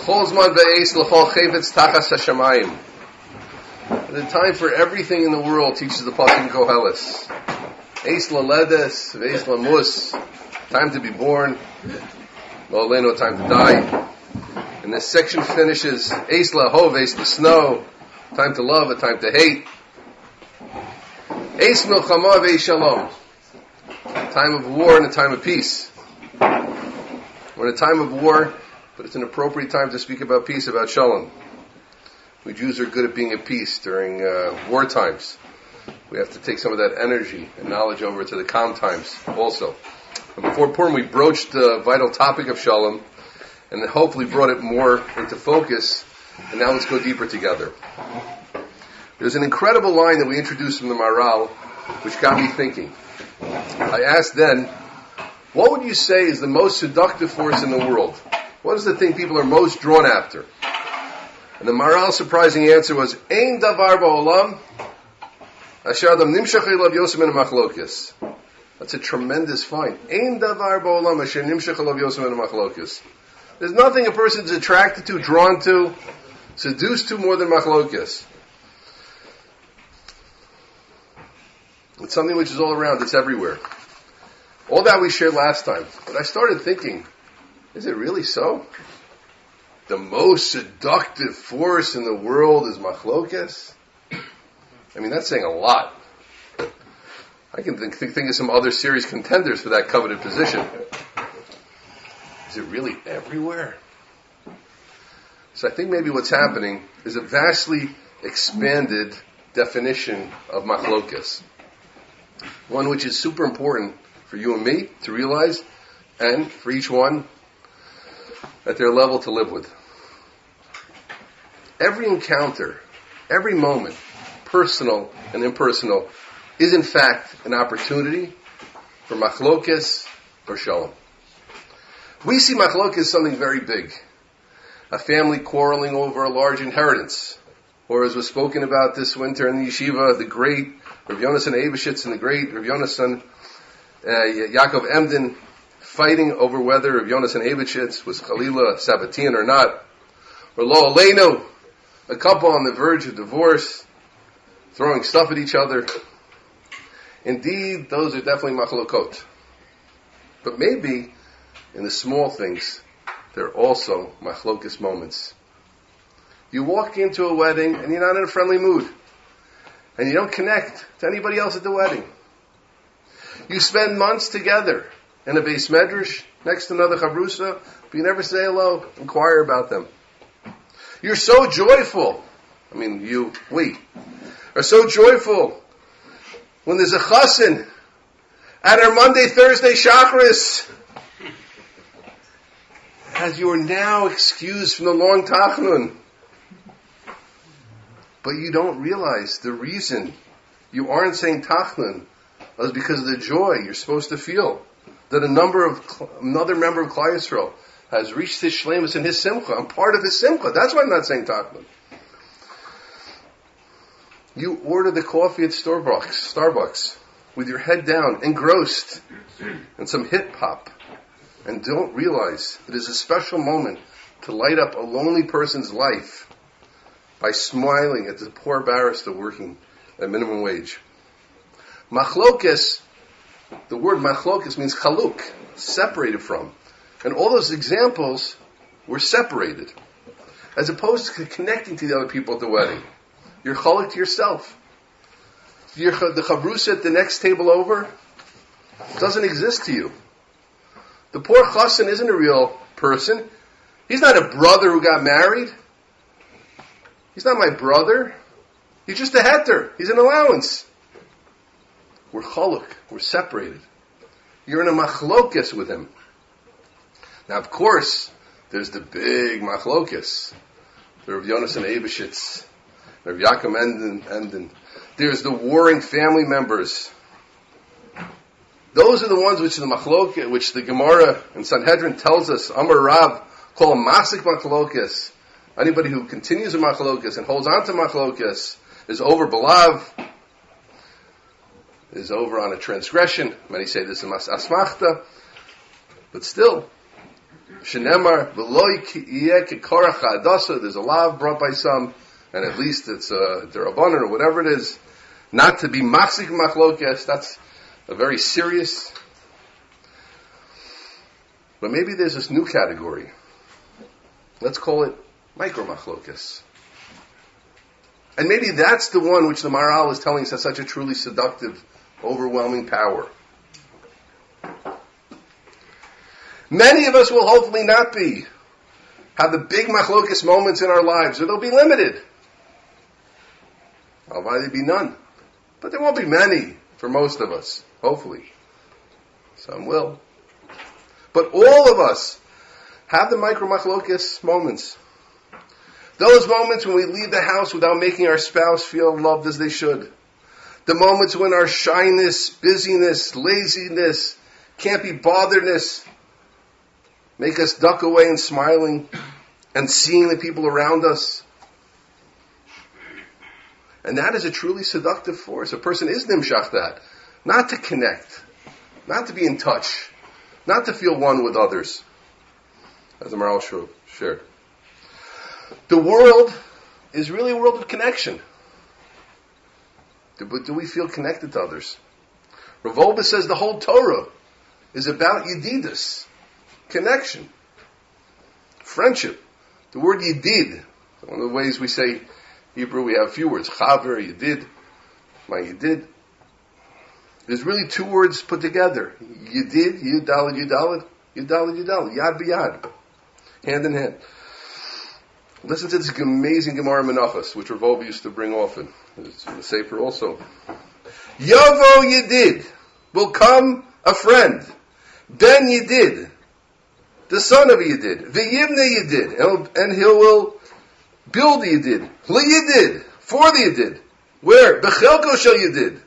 Cholzman ve'es l'chol chevetz tachas hashamayim. The time for everything in the world teaches the pasuk in Koheles. Eis laledes ve'es lamus. Time to be born. Lo aleinu, time to die. And this section finishes Eis lahov, eis l'snow. Time to love, a time to hate. Eis milchama ve'es shalom. Time of war and a time of peace. We're in a time of war, but it's an appropriate time to speak about peace, about shalom. We Jews are good at being at peace during war times. We have to take some of that energy and knowledge over to the calm times also. And before Purim, we broached the vital topic of shalom, and hopefully brought it more into focus, and now let's go deeper together. There's an incredible line that we introduced from the Maral, which got me thinking. I asked then, what would you say is the most seductive force in the world? What is the thing people are most drawn after? And the Maral's surprising answer was, Ein davar ba'olam asher adam nimshach elav yosem min machlokes. That's a tremendous find. Ein davar ba'olam asher nimshach elav yosem min machlokes. There's nothing a person is attracted to, drawn to, seduced to more than machlokes. It's something which is all around, it's everywhere. All that we shared last time. But I started thinking, is it really so? The most seductive force in the world is machlokes? I mean, that's saying a lot. I can think of some other serious contenders for that coveted position. Is it really everywhere? So I think maybe what's happening is a vastly expanded definition of machlokes. One which is super important for you and me to realize, and for each one at their level to live with. Every encounter, every moment, personal and impersonal, is in fact an opportunity for machlokes or shalom. We see machlokes as something very big. A family quarreling over a large inheritance. Or as was spoken about this winter in the yeshiva, the great Rabbi Yonasan Eibeshitz and the great Rabbi Yonasan Yaakov Emden fighting over whether Rabbi Yonasan Eibeshitz was Chalila Sabbatian or not. Or Lo Aleinu, a couple on the verge of divorce, throwing stuff at each other. Indeed, those are definitely machlokot. But maybe, in the small things, there are also machlokes moments. You walk into a wedding and you're not in a friendly mood. And you don't connect to anybody else at the wedding. You spend months together in a beis medrash next to another chavrusa, but you never say hello, inquire about them. You're so joyful. We are so joyful when there's a chassan at our Monday, Thursday chakras, as you are now excused from the long tachnun. But you don't realize the reason you aren't saying tachnun is because of the joy you're supposed to feel that another member of Klal Yisrael has reached his shleimus and his simcha. I'm part of his simcha. That's why I'm not saying tachnun. You order the coffee at Starbucks with your head down, engrossed in some hip hop, and don't realize it is a special moment to light up a lonely person's life by smiling at the poor barrister working at minimum wage. Machlokes, the word machlokes means chaluk, separated from. And all those examples were separated. As opposed to connecting to the other people at the wedding. You're chaluk to yourself. The chavrusa at the next table over doesn't exist to you. The poor chassan isn't a real person. He's not a brother who got married. He's not my brother. He's just a heter. He's an allowance. We're chaluk. We're separated. You're in a machlokes with him. Now, of course, there's the big machlokes. The Rabbi Yonasan Eibeshitz, Rabbi Yaakov Emden. There's the warring family members. Those are the ones which the machlokes, which the Gemara and Sanhedrin tells us, Amar Rav, call masik machlokes. Anybody who continues a machlokes and holds on to machlokes is over belav, is over on a transgression. Many say this in mas asmachta, but still, Shenemar v'lo yeh kekorach ha'adasa. There's a law brought by some, and at least it's derabanan or whatever it is, not to be machzik machlokes. That's a very serious. But maybe there's this new category. Let's call it micro machlokes. And maybe that's the one which the Maharal is telling us has such a truly seductive, overwhelming power. Many of us will hopefully not have the big machlokes moments in our lives, or they'll be limited. I'll either be none. But there won't be many for most of us, hopefully. Some will. But all of us have the micro machlokes moments. Those moments when we leave the house without making our spouse feel loved as they should. The moments when our shyness, busyness, laziness, can't be botheredness make us duck away and smiling and seeing the people around us. And that is a truly seductive force. A person is nimshach that. Not to connect. Not to be in touch. Not to feel one with others. As the Maharal shared. The world is really a world of connection. But do we feel connected to others? Rav Wolbe says the whole Torah is about yedidus, connection, friendship. The word yedid, one of the ways we say Hebrew, we have a few words, chaver, yedid, my yedid. There's really two words put together. Yedid, yudalad, yudalad, yudalad, yudalad, yad b'yad, hand in hand. Listen to this amazing Gemara Menachos, which Rav Wolbe used to bring often. It's in the Sefer also. Yavo Yedid, will come a friend. Ben Yedid, the son of Yedid. V'yivne Yedid, and he will build Yedid. L'Yedid, for the Yedid. Where? B'chelko shel Yedid.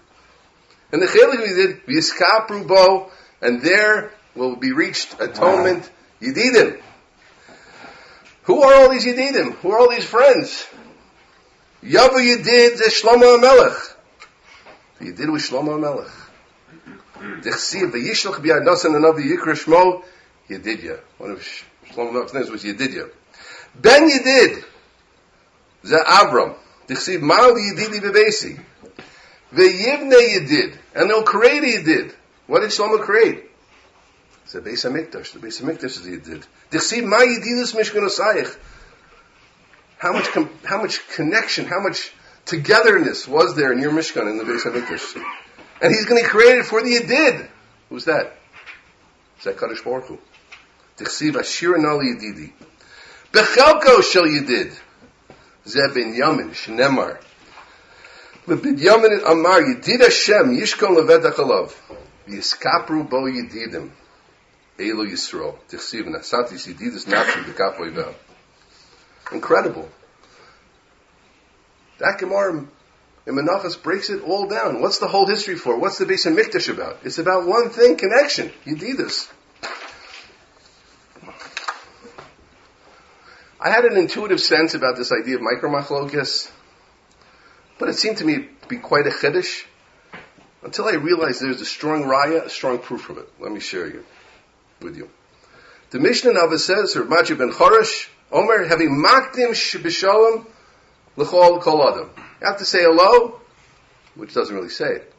And the chelik of Yedid, v'yiskapru bo, and there will be reached atonement. Yedidim. Who are all these Yedidim? Who are all these friends? Yavu Yedid ze Shlomo HaMelech. The Yedid was Shlomo HaMelech. Dechsiv v'yishlach b'yad nasan anavi yikra shmo Yedidya. One of Shlomo HaMelech's names was Yedidya. Ben Yedid ze Avram. Dechsiv mal Yedidi b'beisi. V'yivne Yedid. And they'll create a Yedid. What did Shlomo create? It's the Beis HaMikdash. The Beis HaMikdash is the Yedid. Dechsiv ma Yedidus mishkan osayich. How much connection, how much togetherness was there in your Mishkan in the Beis HaMikdash? And he's going to create it for the Yedid. Who's that? It's that Kadosh Baruch Hu. Dechsiv ashir nal Yedidi. Bechelko shel Yedid. Zeh ben Yamin shnemar. Ben Yamin amar Yedid Hashem yishkon levet achalav. Yiskapru bo Yedidim. Elo Yisrael. Dechsiv nasatis Yedidus nafshi b'kapoy vel. Incredible. That Gemara in Menachos breaks it all down. What's the whole history for? What's the Beis HaMikdash about? It's about one thing, connection. Yedidus. I had an intuitive sense about this idea of micro machlokes, but it seemed to me to be quite a chiddush until I realized there's a strong raya, a strong proof of it. Let me share it with you. The Mishnah Nava says, Rav Machi ben Choresh, Omer, having makdim b'shalom l'chol kol adam. You have to say hello, which doesn't really say it.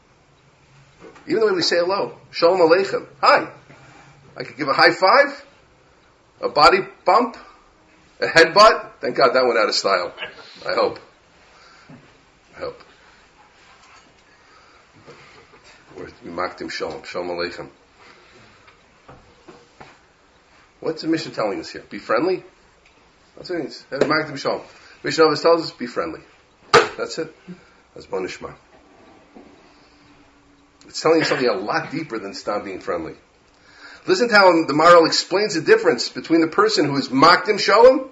Even the way we say hello, shalom aleichem, hi. I could give a high five, a body bump, a headbutt. Thank God that went out of style. I hope. Or makdim shalom aleichem. What's the Mishnah telling us here? Be friendly? That's what it means. Mishnah always tells us, be friendly. That's it. That's Bonishma. It's telling you something a lot deeper than stop being friendly. Listen to how the Maharal explains the difference between the person who is Makdim Shalom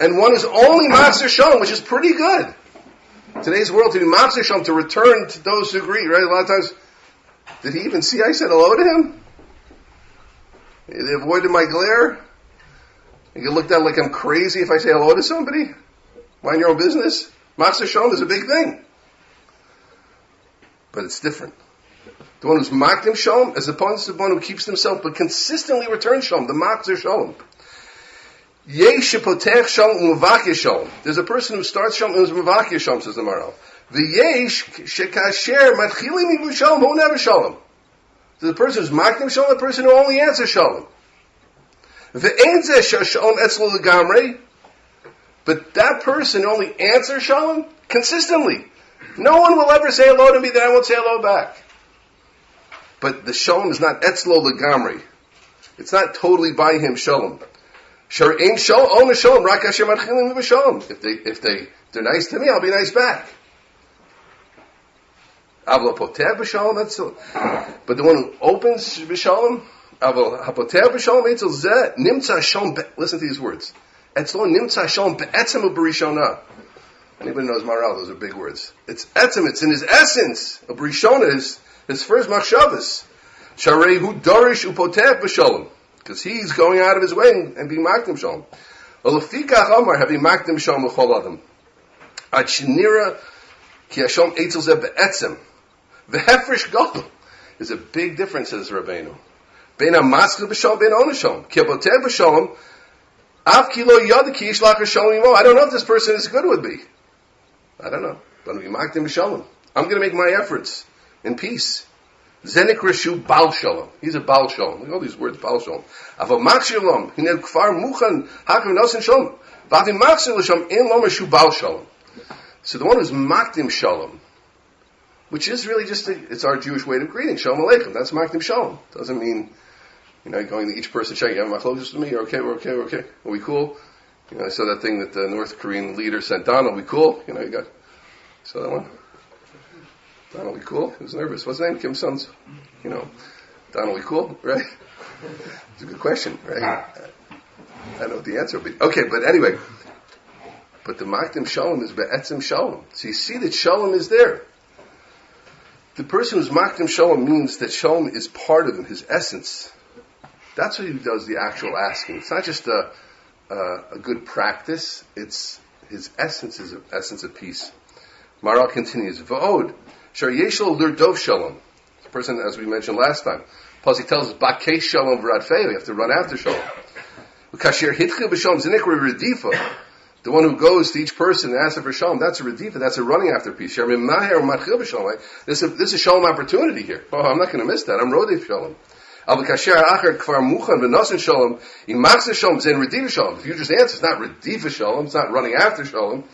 and one who's only Master Shalom, which is pretty good. Today's world, to be Master Shalom, to return to those who agree, right? A lot of times, did he even see I said hello to him? They avoided my glare? You get looked at like I'm crazy if I say hello to somebody? Mind your own business? Master Shalom is a big thing. But it's different. The one who's makdim shalom, as opposed to the one who keeps himself but consistently returns shalom, the makzer shalom. Yesh shepotech shalom u'mavakeh shalom. There's a person who starts shalom and is mavakeh shalom, says the Maharal. V'yesh shekasher matchilim ivu shalom who never shalom. There's a person who's makdim shalom, a person who only answers shalom. V'ein zeh shalom etzlo legamrei. But that person only answers shalom consistently. No one will ever say hello to me that I won't say hello back. But the shalom is not etzlo legamri. It's not totally by him shalom. Shar'ein shalom, own shalom, rak asher matchilim v'shalom. If they're nice to me, I'll be nice back. Avlo poteh b'shalom, that's so. But the one who opens b'shalom, avlo hapoteh b'shalom, etzel zeh nimtza shalom. Listen to these words. Etzlo nimtza shalom be'etzem u'berishona. Anybody knows Maharal? Those are big words. It's etzem. It's in his essence. U'berishona is his first machshavas. Sharei hu dorish upoteh b'shalom. Because he's going out of his way and being makdim shalom. Olafikach Amar having makdim shalom l'chol adam. Ad shenira ki hashalom etzel zeh be'etzem. V'hefresh gadol. There's a big difference, says Rabbeinu. Bein ha'matzkel b'shalom, bein ha'oneh shalom. Ki ha'poteh b'shalom, av ki lo yada ki yishlach shalom imo. I don't know if this person is good with me. I don't know. But I'm makdim b'shalom. I'm going to make my efforts in peace. Zenik Reshu Baal Shalom. He's a Baal Shalom. Look at all these words, Baal Shalom. Ava Mach Shalom. Hinei Kfar Muchan Hakim Nosen Shalom. V'atim Mach Shalom In Lom Reshu Baal Shalom. So the one who's Makdim Shalom, which is really just it's our Jewish way of greeting. Shalom Aleichem. That's Makdim Shalom. Doesn't mean, going to each person checking, you have machlokes with me? You're okay, we're okay. Are we cool? I saw that thing that the North Korean leader sent Donald. We cool? You saw that one? Donald, we cool? He was nervous. What's his name? Kim Sun's. Donald, we cool? Right? It's a good question, right? I don't know what the answer will be. Okay, but anyway. But the Makdim Shalom is Be'etzim Shalom. So you see that Shalom is there. The person who's Makdim Shalom means that Shalom is part of him, his essence. That's what he does the actual asking. It's not just a good practice. It's his essence is an essence of peace. Maharal continues, V'od. Shar yeshlo lurdov shalom. The person, as we mentioned last time, plus he tells us bakei shalom v'radfei. You have to run after shalom. Kasher hitchu b'shalom zinikra redifa. The one who goes to each person and asks for shalom, that's a redifa. That's a running after peace. Shar mimaher matchil b'shalom. This is a shalom opportunity here. Oh, I'm not going to miss that. I'm rodef shalom. Al kasher achar kfar muchan v'nosen shalom imachzer shalom zen redifa shalom. If you just answer, it's not redifa shalom. It's not running after shalom.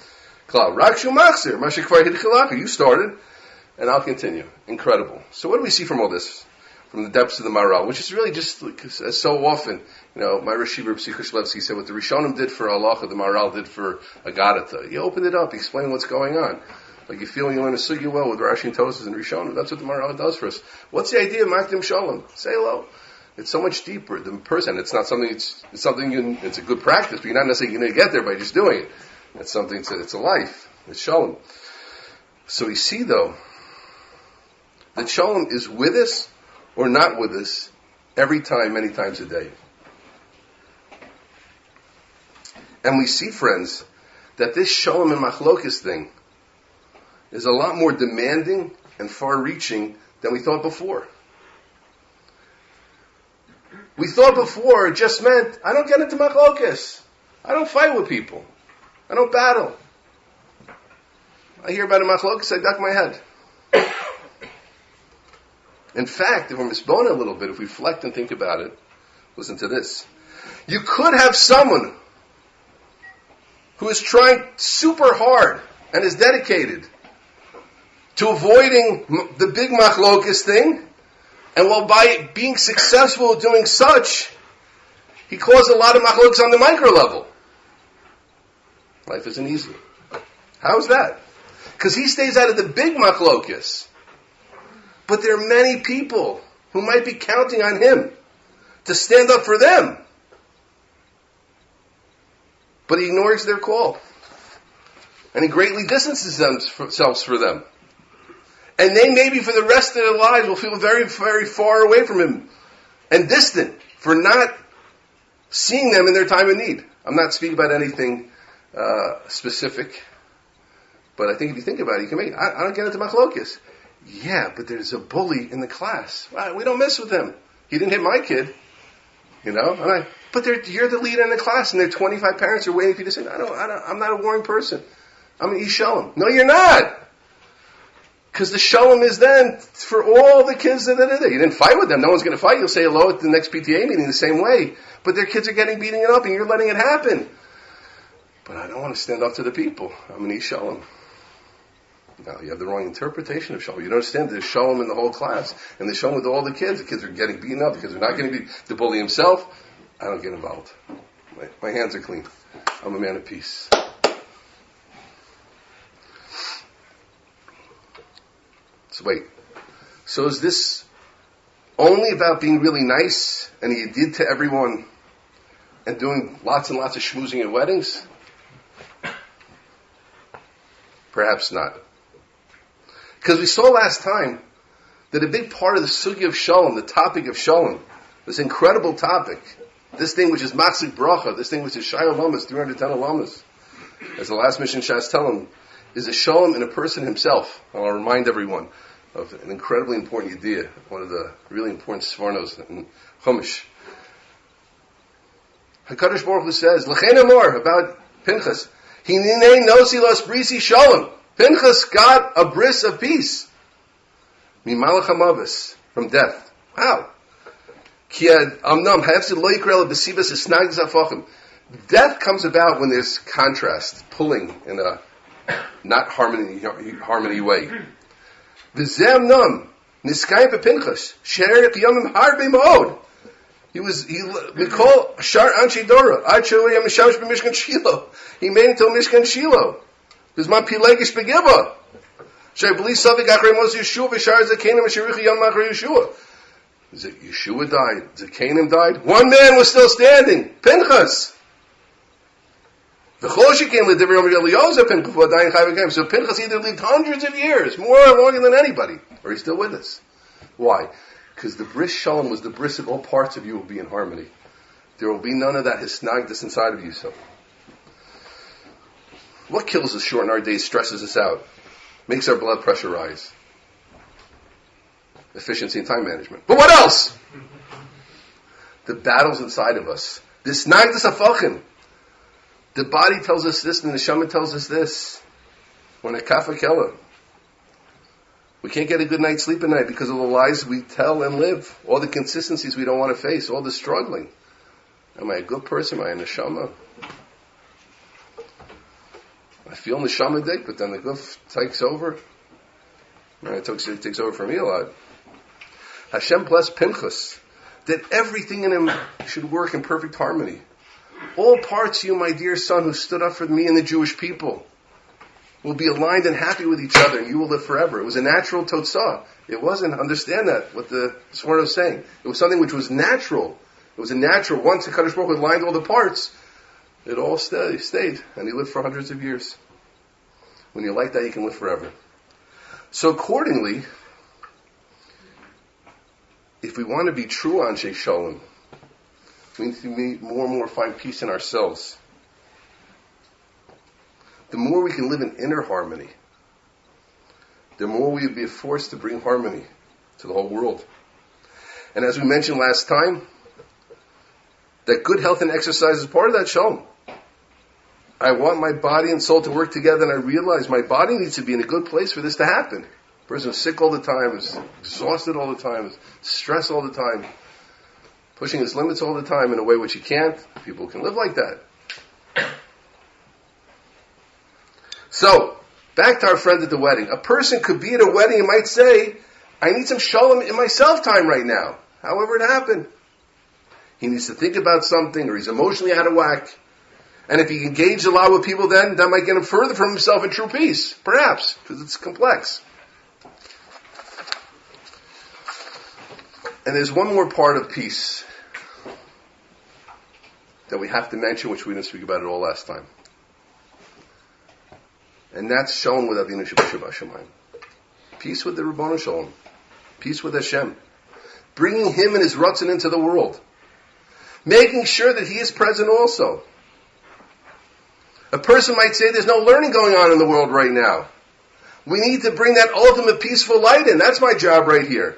Klal rak shu machzer mashikvar hitchilach. You started. And I'll continue. Incredible. So what do we see from all this? From the depths of the Maharal, which is really just like, as so often, my Rosh Yeshiva Psi Kishlevsky said what the Rishonim did for Halacha, the Maharal did for Agadata. You open it up, you explain what's going on. Like you feel when you learn a sugya well with Rashi and Tosas and Rishonim. That's what the Maharal does for us. What's the idea of Makdim Shalom? Say hello. It's so much deeper than person. It's not something. It's something. It's a good practice, but you're not necessarily going to get there by just doing it. It's something. It's a life. It's Shalom. So we see though that Shalom is with us or not with us every time, many times a day. And we see, friends, that this Shalom and Machlokes thing is a lot more demanding and far-reaching than we thought before. We thought before it just meant, I don't get into Machlokes. I don't fight with people. I don't battle. I hear about a Machlokes, I duck my head. In fact, if we're misbone a little bit, if we reflect and think about it, listen to this. You could have someone who is trying super hard and is dedicated to avoiding the big machlokes thing, and while by being successful at doing such, he caused a lot of machlokes on the micro level. Life isn't easy. How's that? Because he stays out of the big machlokes. But there are many people who might be counting on him to stand up for them. But he ignores their call. And he greatly distances himself for them. And they maybe for the rest of their lives will feel very, very far away from him and distant for not seeing them in their time of need. I'm not speaking about anything specific. But I think if you think about it, you can make it. I don't get into machlokes. Yeah, but there's a bully in the class. Well, we don't mess with him. He didn't hit my kid. But you're the leader in the class, and there are 25 parents who are waiting for you to say, I'm not a warring person. I'm an Shalom. No, you're not. Because the Shalom is then for all the kids that are there. You didn't fight with them. No one's going to fight. You'll say hello at the next PTA meeting the same way. But their kids are beating it up, and you're letting it happen. But I don't want to stand up to the people. I'm an Shalom. Now, you have the wrong interpretation of Shalom. You don't understand there's Shalom in the whole class. And there's Shalom with all the kids. The kids are getting beaten up. The kids are not getting beaten. The bully himself, I don't get involved. My hands are clean. I'm a man of peace. So wait. So is this only about being really nice and he did to everyone and doing lots and lots of schmoozing at weddings? Perhaps not. Because we saw last time that a big part of the sugya of Shalom, the topic of Shalom, this incredible topic, this thing which is Matzik Bracha, this thing which is Shai Olamas, 310 Olamas, as the last mission Shas tell him, is a Shalom in a person himself. I'll remind everyone of an incredibly important idea, one of the really important Svarnos in Chumash. HaKadosh Baruch Hu says, L'chein Amor, about Pinchas, Hinei nosi los brisi Shalom. Pinchas got a bris of peace. Mimalach hamavis, from death. How? Death comes about when there's contrast, pulling in a not harmony way. V'zem nam niskayim bePinchas she'erik yomim harbe ma'od. We call Shar Anshi Dora. He made it to Mishkan Shiloh. Bizman Pilegish Begiba. Shai believe something Achrei Mos Yeshua V'Shar Zekanim Asherichi Yom Achrei Yeshua. Yeshua died. Zekanim died. One man was still standing. Pinchas. The Choshi came with Divri Eliyosef Pinchas before dying Chai V'Gayim. So Pinchas either lived hundreds of years, longer than anybody, or he's still with us. Why? Because the bris shalom was the bris that all parts of you will be in harmony. There will be none of that hisnagdus inside of you. So, what kills us short in our days, stresses us out, makes our blood pressure rise? Efficiency and time management. But what else? The battles inside of us. This nagdus afachim. The body tells us this, and the neshama tells us this. When a kafakela. We can't get a good night's sleep at night because of the lies we tell and live. All the consistencies we don't want to face. All the struggling. Am I a good person? Am I a neshama? I feel neshama dik, but then the guf takes over. It takes over for me a lot. Hashem bless Pinchas, that everything in him should work in perfect harmony. All parts of you, my dear son, who stood up for me and the Jewish people, will be aligned and happy with each other, and you will live forever. It was a natural totzah. It wasn't, understand that, what the Sforno was saying. It was something which was natural. It was a natural, once the Kadosh Baruch Hu aligned all the parts, it all stayed, and he lived for hundreds of years. When you're like that, you can live forever. So accordingly, if we want to be true Anshe Shalom, we need to more and more find peace in ourselves. The more we can live in inner harmony, the more we will be forced to bring harmony to the whole world. And as we mentioned last time, that good health and exercise is part of that shalom. I want my body and soul to work together, and I realize my body needs to be in a good place for this to happen. The person is sick all the time, is exhausted all the time, is stressed all the time, pushing his limits all the time in a way which he can't. People can live like that. So, back to our friend at the wedding. A person could be at a wedding and might say, I need some shalom in my self-time right now. However it happened. He needs to think about something, or he's emotionally out of whack. And if he engages a lot with people, then that might get him further from himself in true peace. Perhaps, because it's complex. And there's one more part of peace that we have to mention, which we didn't speak about at all last time. And that's Shalom with Avinu Shabbat. Peace with the Rabbanu Shalom. Peace with Hashem. Bringing Him and His Ratzon into the world. Making sure that He is present also. A person might say there's no learning going on in the world right now. We need to bring that ultimate peaceful light in. That's my job right here.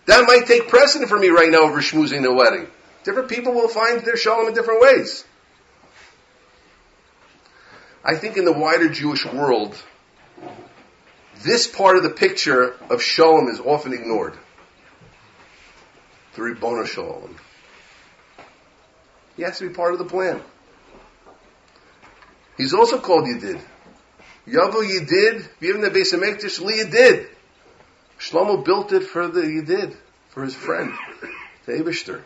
That might take precedent for me right now over schmoozing the wedding. Different people will find their shalom in different ways. I think in the wider Jewish world, this part of the picture of shalom is often ignored. The Ribono Shalom. He has to be part of the plan. He's also called Yedid. Yavu Yedid, even the Beis HaMikdash, Li Yedid. Shlomo built it for the Yedid, for his friend, the Eibishter.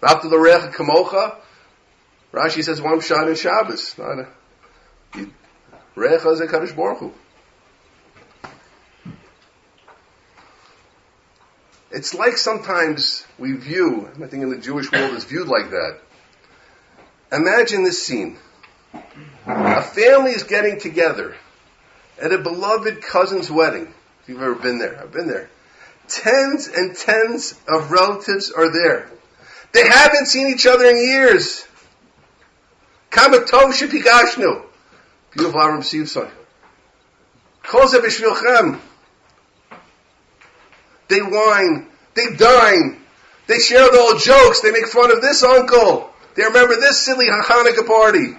V'afta l'recha kamocha, Rashi says one shot in Shabbos. Recha is a Kadosh Baruch Hu. It's like sometimes we view, I think in the Jewish world is viewed like that. Imagine this scene. A family is getting together at a beloved cousin's wedding. If you've ever been there, I've been there. Tens and tens of relatives are there. They haven't seen each other in years. Kama tov shepigashnu. Beautiful Avram Sivson. Kol ze b'shvilchem. They whine. They dine. They share the old jokes. They make fun of this uncle. They remember this silly Hanukkah party.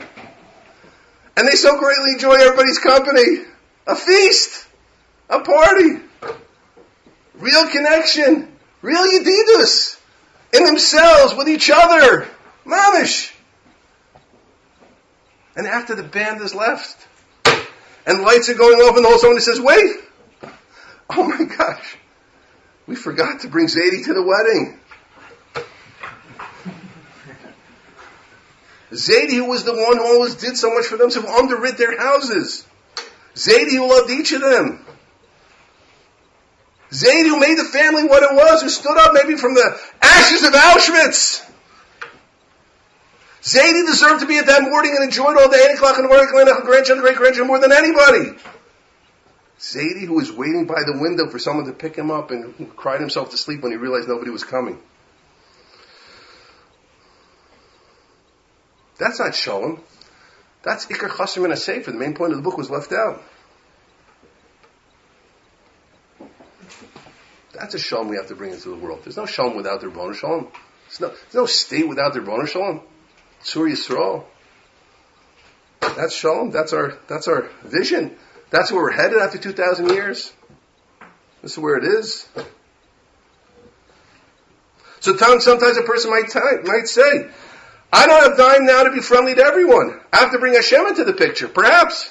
And they so greatly enjoy everybody's company. A feast. A party. Real connection. Real yedidus. In themselves, with each other. Mamish. And after the band is left, and lights are going off, and all someone says, wait! Oh my gosh. We forgot to bring Zadie to the wedding. Zadie, who was the one who always did so much for them, who underwrit their houses. Zadie, who loved each of them. Zadie, who made the family what it was, who stood up maybe from the ashes of Auschwitz. Zadie deserved to be at that morning and enjoyed all the 8 o'clock in the morning, grandchildren, great-grandchildren more than anybody. Zadie, who was waiting by the window for someone to pick him up and who cried himself to sleep when he realized nobody was coming. That's not Shalom. That's Ikar Chasam and a Sefer. The main point of the book was left out. That's a Shalom we have to bring into the world. There's no Shalom without the Ribono Shalom. There's no state without the Ribono Shalom. Tzur Yisrael. That's Shalom. That's our vision. That's where we're headed after 2,000 years. This is where it is. So sometimes a person might say, I don't have time now to be friendly to everyone. I have to bring Hashem into the picture. Perhaps.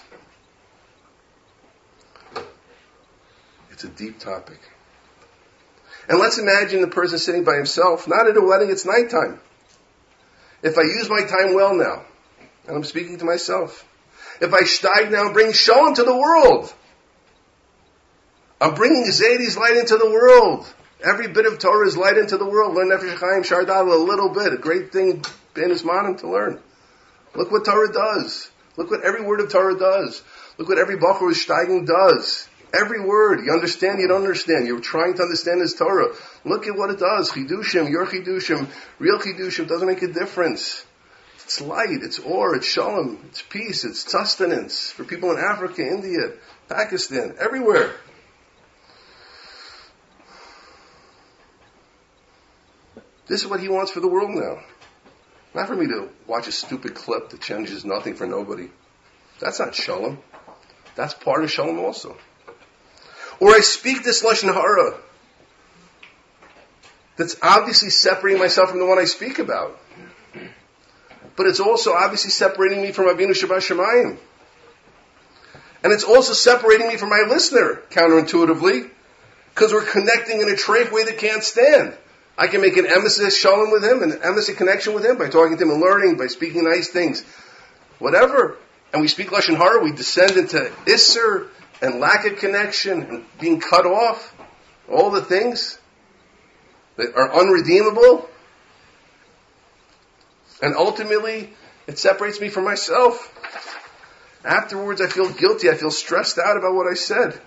It's a deep topic. And let's imagine the person sitting by himself, not at a wedding, it's nighttime. If I use my time well now, and I'm speaking to myself, if I steig now and bring Shalom to the world, I'm bringing Zadie's light into the world. Every bit of Torah is light into the world. Learn Nefesh Chaim Shardal a little bit. A great thing, Ben Ismanim, to learn. Look what Torah does. Look what every word of Torah does. Look what every Bachur who's steiging does. Every word. You understand, you don't understand. You're trying to understand his Torah. Look at what it does. Chidushim, your Chidushim, real Chidushim doesn't make a difference. It's light, it's or, it's shalom, it's peace, it's sustenance for people in Africa, India, Pakistan, everywhere. This is what he wants for the world now. Not for me to watch a stupid clip that changes nothing for nobody. That's not shalom. That's part of shalom also. Or I speak this lashon hara that's obviously separating myself from the one I speak about. But it's also obviously separating me from Avinu Shabbat Shemayim. And it's also separating me from my listener, counterintuitively, because we're connecting in a treif way that can't stand. I can make an emes shalom with him, an emes connection with him, by talking to him and learning, by speaking nice things, whatever. And we speak lashon hara, we descend into isser and lack of connection and being cut off, all the things that are unredeemable. And ultimately, it separates me from myself. Afterwards, I feel guilty. I feel stressed out about what I said.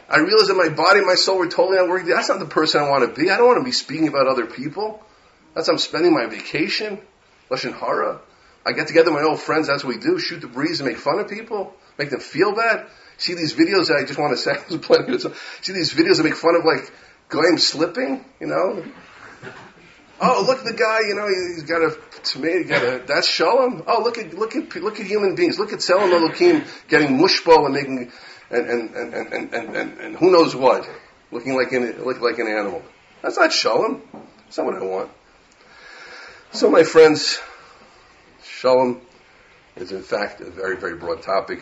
I realize that my body and my soul were totally not working. That's not the person I want to be. I don't want to be speaking about other people. That's how I'm spending my vacation. Lashon hara. I get together with my old friends, that's what we do, shoot the breeze and make fun of people, make them feel bad. See these videos that I just want to say, see these videos that make fun of like Goyim slipping, Oh, look at the guy, he's got a tomato, that's Shalom. Oh, look at human beings. Look at Tzelem Elokim getting mushbo and making, and who knows what, looking like an animal. That's not Shalom. That's not what I want. So my friends, Shalom is in fact a very, very broad topic.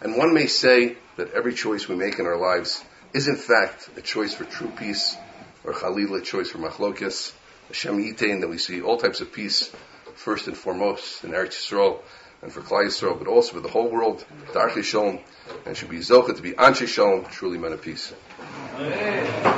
And one may say that every choice we make in our lives is in fact a choice for true peace, or Chalila, a choice for Machlokes. Hashem Yitain, that we see all types of peace, first and foremost in Eretz Yisrael and for Klal Yisrael, but also for the whole world, Darchei Shalom, and should be Zocha to be Anshe Shalom, truly men of peace. Amen.